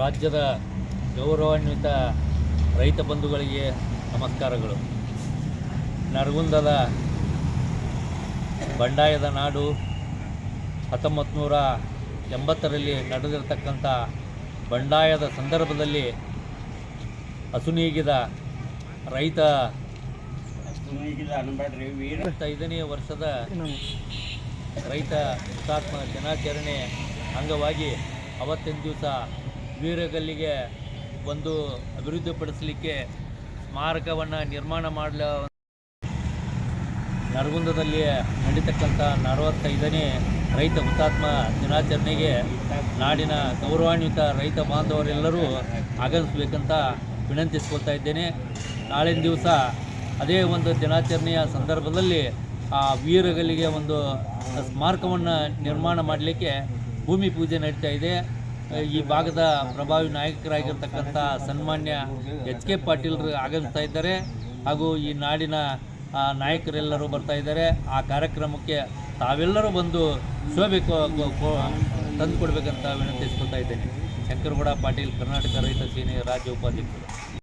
ರಾಜ್ಯದ ಗೌರವಾನ್ವಿತ ರೈತ ಬಂಧುಗಳಿಗೆ ನಮಸ್ಕಾರಗಳು. ನರಗುಂದದ ಬಂಡಾಯದ ನಾಡು 1980ರಲ್ಲಿ ನಡೆದಿರತಕ್ಕಂಥ ಬಂಡಾಯದ ಸಂದರ್ಭದಲ್ಲಿ ಅಸುನೀಗಿದ ರೈತ 5ನೇ ವರ್ಷದ ರೈತ ಹುತಾತ್ಮ ದಿನಾಚರಣೆ ಅಂಗವಾಗಿ ಅವತ್ತಿನ ದಿವಸ ವೀರಗಲ್ಲಿಗೆ ಒಂದು ಅಭಿವೃದ್ಧಿಪಡಿಸಲಿಕ್ಕೆ ಸ್ಮಾರಕವನ್ನು ನಿರ್ಮಾಣ ಮಾಡಲು ನರಗುಂದದಲ್ಲಿ ನಡೀತಕ್ಕಂಥ 45ನೇ ರೈತ ಹುತಾತ್ಮ ದಿನಾಚರಣೆಗೆ ನಾಡಿನ ಗೌರವಾನ್ವಿತ ರೈತ ಬಾಂಧವರೆಲ್ಲರೂ ಆಗಮಿಸಬೇಕಂತ ವಿನಂತಿಸ್ಕೊಳ್ತಾ ಇದ್ದೇನೆ. ನಾಳಿನ ದಿವಸ ಅದೇ ಒಂದು ದಿನಾಚರಣೆಯ ಸಂದರ್ಭದಲ್ಲಿ ಆ ವೀರಗಲ್ಲಿಗೆ ಒಂದು ಸ್ಮಾರಕವನ್ನು ನಿರ್ಮಾಣ ಮಾಡಲಿಕ್ಕೆ ಭೂಮಿ ಪೂಜೆ ನಡೀತಾ ಇದೆ. ಈ ಭಾಗದ ಪ್ರಭಾವಿ ನಾಯಕರಾಗಿರ್ತಕ್ಕಂಥ ಸನ್ಮಾನ್ಯ ಎಚ್.ಕೆ. ಪಾಟೀಲರು ಆಗಮಿಸ್ತಾ ಇದ್ದಾರೆ ಹಾಗೂ ಈ ನಾಡಿನ ನಾಯಕರೆಲ್ಲರೂ ಬರ್ತಾ ಇದ್ದಾರೆ. ಆ ಕಾರ್ಯಕ್ರಮಕ್ಕೆ ತಾವೆಲ್ಲರೂ ಬಂದು ಶೋಭೆ ತಂದು ಕೊಡಬೇಕಂತ ವಿನಂತಿಸ್ಕೊಳ್ತಾ ಇದ್ದೇನೆ. ಶಂಕರಗೌಡ ಪಾಟೀಲ್, ಕರ್ನಾಟಕ ರೈತ ಸೇನೆ ರಾಜ್ಯ ಉಪಾಧ್ಯಕ್ಷರು.